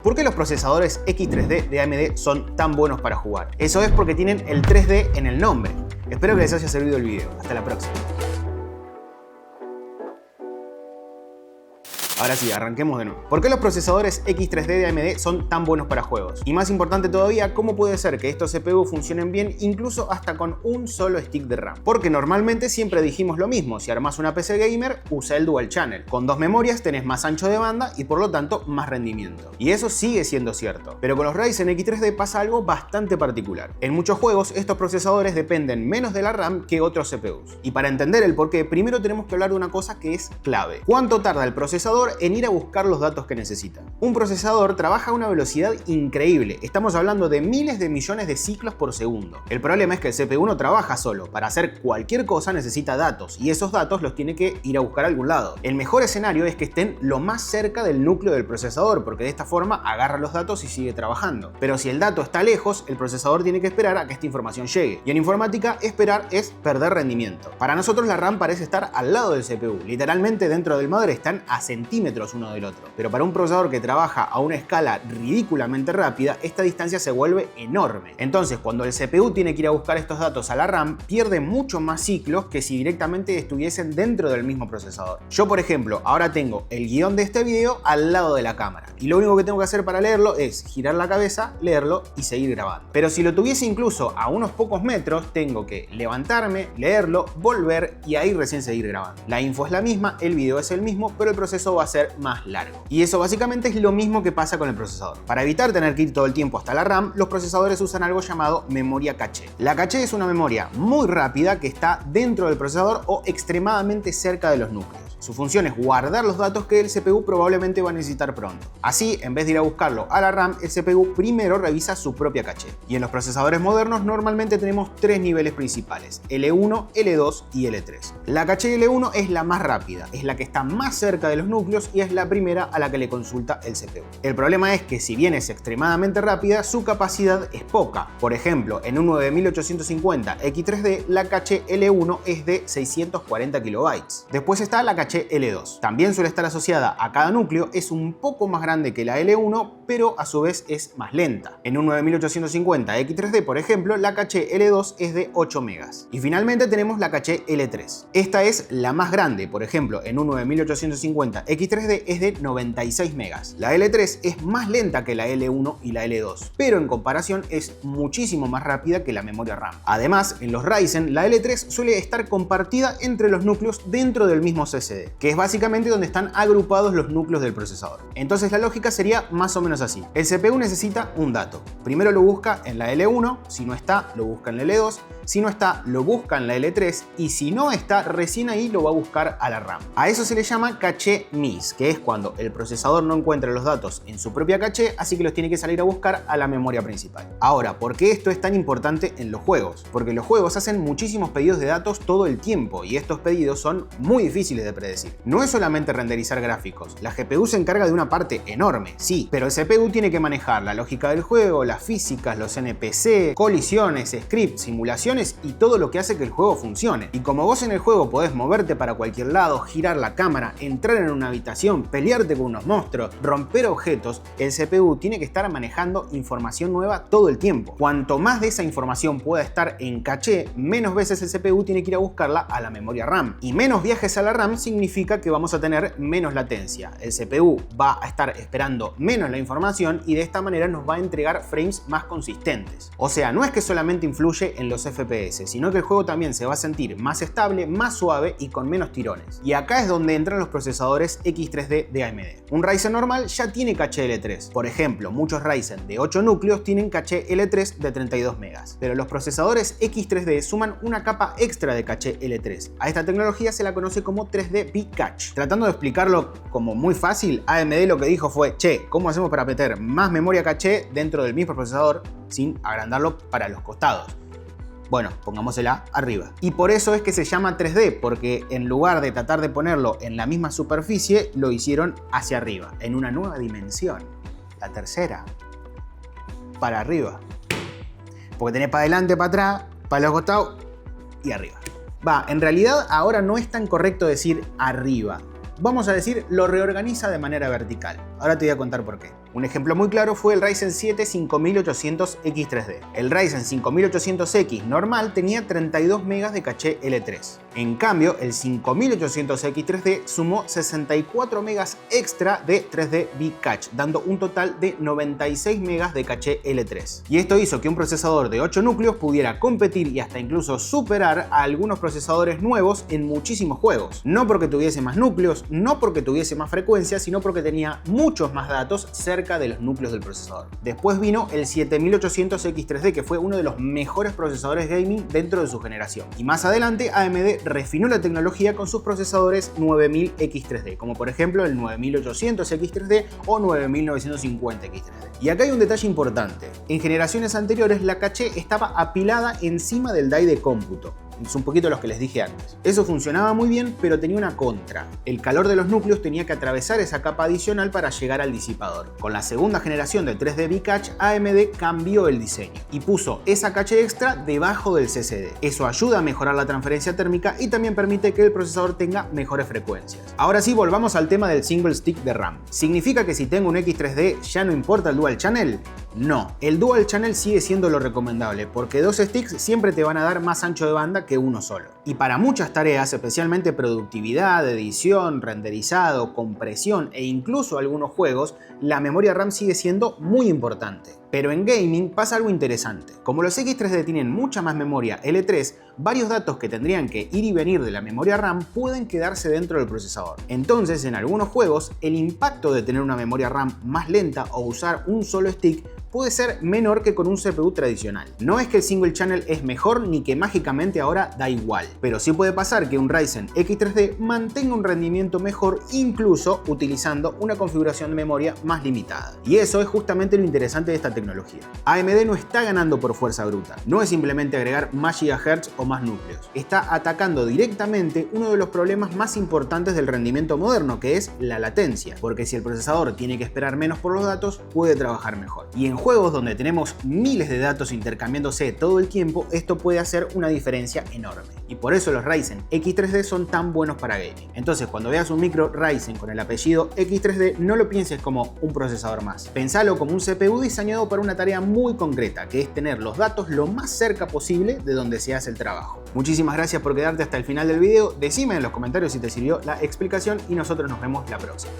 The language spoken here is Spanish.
¿Por qué los procesadores X3D de AMD son tan buenos para jugar? Eso es porque tienen el 3D en el nombre. Espero que les haya servido el video. Hasta la próxima. Ahora sí, arranquemos de nuevo. ¿Por qué los procesadores X3D de AMD son tan buenos para juegos? Y más importante todavía, ¿cómo puede ser que estos CPU funcionen bien incluso hasta con un solo stick de RAM? Porque normalmente siempre dijimos lo mismo, si armás una PC gamer, usa el Dual Channel. Con dos memorias tenés más ancho de banda y por lo tanto más rendimiento. Y eso sigue siendo cierto. Pero con los Ryzen X3D pasa algo bastante particular. En muchos juegos estos procesadores dependen menos de la RAM que otros CPUs. Y para entender el porqué, primero tenemos que hablar de una cosa que es clave. ¿Cuánto tarda el procesador en ir a buscar los datos que necesita? Un procesador trabaja a una velocidad increíble, estamos hablando de miles de millones de ciclos por segundo. El problema es que el CPU no trabaja solo, para hacer cualquier cosa necesita datos y esos datos los tiene que ir a buscar a algún lado. El mejor escenario es que estén lo más cerca del núcleo del procesador, porque de esta forma agarra los datos y sigue trabajando. Pero si el dato está lejos, el procesador tiene que esperar a que esta información llegue. Y en informática, esperar es perder rendimiento. Para nosotros la RAM parece estar al lado del CPU, literalmente dentro del mother están a centímetros uno del otro. Pero para un procesador que trabaja a una escala ridículamente rápida, esta distancia se vuelve enorme. Entonces, cuando el CPU tiene que ir a buscar estos datos a la RAM, pierde mucho más ciclos que si directamente estuviesen dentro del mismo procesador. Yo, por ejemplo, ahora tengo el guión de este video al lado de la cámara y lo único que tengo que hacer para leerlo es girar la cabeza, leerlo y seguir grabando. Pero si lo tuviese incluso a unos pocos metros, tengo que levantarme, leerlo, volver y ahí recién seguir grabando. La info es la misma, el video es el mismo, pero el proceso va a ser más largo. Y eso básicamente es lo mismo que pasa con el procesador. Para evitar tener que ir todo el tiempo hasta la RAM, los procesadores usan algo llamado memoria caché. La caché es una memoria muy rápida que está dentro del procesador o extremadamente cerca de los núcleos. Su función es guardar los datos que el CPU probablemente va a necesitar pronto. Así, en vez de ir a buscarlo a la RAM, el CPU primero revisa su propia caché. Y en los procesadores modernos normalmente tenemos tres niveles principales: L1, L2 y L3. La caché L1 es la más rápida, es la que está más cerca de los núcleos y es la primera a la que le consulta el CPU. El problema es que si bien es extremadamente rápida, su capacidad es poca. Por ejemplo, en un 9850 X3D, la caché L1 es de 640 KB. Después está la caché L2. También suele estar asociada a cada núcleo, es un poco más grande que la L1, pero a su vez es más lenta. En un 9850 X3D, por ejemplo, la caché L2 es de 8 megas. Y finalmente tenemos la caché L3. Esta es la más grande, por ejemplo, en un 9850 X3D es de 96 megas. La L3 es más lenta que la L1 y la L2, pero en comparación es muchísimo más rápida que la memoria RAM. Además, en los Ryzen, la L3 suele estar compartida entre los núcleos dentro del mismo CCD, que es básicamente donde están agrupados los núcleos del procesador. Entonces la lógica sería más o menos así. El CPU necesita un dato. Primero lo busca en la L1, si no está, lo busca en la L2, si no está, lo busca en la L3 y si no está, recién ahí lo va a buscar a la RAM. A eso se le llama caché miss, que es cuando el procesador no encuentra los datos en su propia caché, así que los tiene que salir a buscar a la memoria principal. Ahora, ¿por qué esto es tan importante en los juegos? Porque los juegos hacen muchísimos pedidos de datos todo el tiempo y estos pedidos son muy difíciles de predecir. No es solamente renderizar gráficos, la GPU se encarga de una parte enorme, sí, pero el CPU tiene que manejar la lógica del juego, las físicas, los NPC, colisiones, scripts, simulaciones y todo lo que hace que el juego funcione. Y como vos en el juego podés moverte para cualquier lado, girar la cámara, entrar en una habitación, pelearte con unos monstruos, romper objetos, el CPU tiene que estar manejando información nueva todo el tiempo. Cuanto más de esa información pueda estar en caché, menos veces el CPU tiene que ir a buscarla a la memoria RAM. Y menos viajes a la RAM significa que vamos a tener menos latencia. El CPU va a estar esperando menos la información y de esta manera nos va a entregar frames más consistentes. O sea, no es que solamente influye en los FPS, sino que el juego también se va a sentir más estable, más suave y con menos tirones. Y acá es donde entran los procesadores X3D de AMD. Un Ryzen normal ya tiene caché L3. Por ejemplo, muchos Ryzen de 8 núcleos tienen caché L3 de 32 megas. Pero los procesadores X3D suman una capa extra de caché L3. A esta tecnología se la conoce como 3D V-Cache. Tratando de explicarlo como muy fácil, AMD lo que dijo fue: che, ¿cómo hacemos para meter más memoria caché dentro del mismo procesador sin agrandarlo para los costados? Bueno, pongámosela arriba. Y por eso es que se llama 3D, porque en lugar de tratar de ponerlo en la misma superficie, lo hicieron hacia arriba, en una nueva dimensión. La tercera. Para arriba. Porque tenés para adelante, para atrás, para los costados y arriba. En realidad ahora no es tan correcto decir arriba. Vamos a decir, lo reorganiza de manera vertical. Ahora te voy a contar por qué. Un ejemplo muy claro fue el Ryzen 7 5800X3D. El Ryzen 5800X normal tenía 32 MB de caché L3. En cambio, el 5800X3D sumó 64 MB extra de 3D V-Cache, dando un total de 96 MB de caché L3. Y esto hizo que un procesador de 8 núcleos pudiera competir y hasta incluso superar a algunos procesadores nuevos en muchísimos juegos. No porque tuviese más núcleos, no porque tuviese más frecuencia, sino porque tenía muchos más datos cerca de los núcleos del procesador. Después vino el 7800X3D, que fue uno de los mejores procesadores gaming dentro de su generación. Y más adelante AMD refinó la tecnología con sus procesadores 9000X3D, como por ejemplo el 9800X3D o 9950X3D. Y acá hay un detalle importante. En generaciones anteriores la caché estaba apilada encima del die de cómputo. Es un poquito los que les dije antes. Eso funcionaba muy bien, pero tenía una contra. El calor de los núcleos tenía que atravesar esa capa adicional para llegar al disipador. Con la segunda generación del 3D V-Cache, AMD cambió el diseño y puso esa caché extra debajo del CCD. Eso ayuda a mejorar la transferencia térmica y también permite que el procesador tenga mejores frecuencias. Ahora sí, volvamos al tema del single stick de RAM. ¿Significa que si tengo un X3D ya no importa el dual channel? No, el dual channel sigue siendo lo recomendable porque dos sticks siempre te van a dar más ancho de banda que uno solo. Y para muchas tareas, especialmente productividad, edición, renderizado, compresión e incluso algunos juegos, la memoria RAM sigue siendo muy importante. Pero en gaming pasa algo interesante. Como los X3D tienen mucha más memoria L3, varios datos que tendrían que ir y venir de la memoria RAM pueden quedarse dentro del procesador. Entonces, en algunos juegos, el impacto de tener una memoria RAM más lenta o usar un solo stick puede ser menor que con un CPU tradicional. No es que el single channel es mejor ni que mágicamente ahora da igual, pero sí puede pasar que un Ryzen X3D mantenga un rendimiento mejor incluso utilizando una configuración de memoria más limitada. Y eso es justamente lo interesante de esta tecnología. AMD no está ganando por fuerza bruta, no es simplemente agregar más GHz o más núcleos, está atacando directamente uno de los problemas más importantes del rendimiento moderno, que es la latencia, porque si el procesador tiene que esperar menos por los datos, puede trabajar mejor. Y en juegos donde tenemos miles de datos intercambiándose todo el tiempo, esto puede hacer una diferencia enorme. Y por eso los Ryzen X3D son tan buenos para gaming. Entonces, cuando veas un micro Ryzen con el apellido X3D, no lo pienses como un procesador más. Pensalo como un CPU diseñado para una tarea muy concreta, que es tener los datos lo más cerca posible de donde se hace el trabajo. Muchísimas gracias por quedarte hasta el final del video. Decime en los comentarios si te sirvió la explicación y nosotros nos vemos la próxima.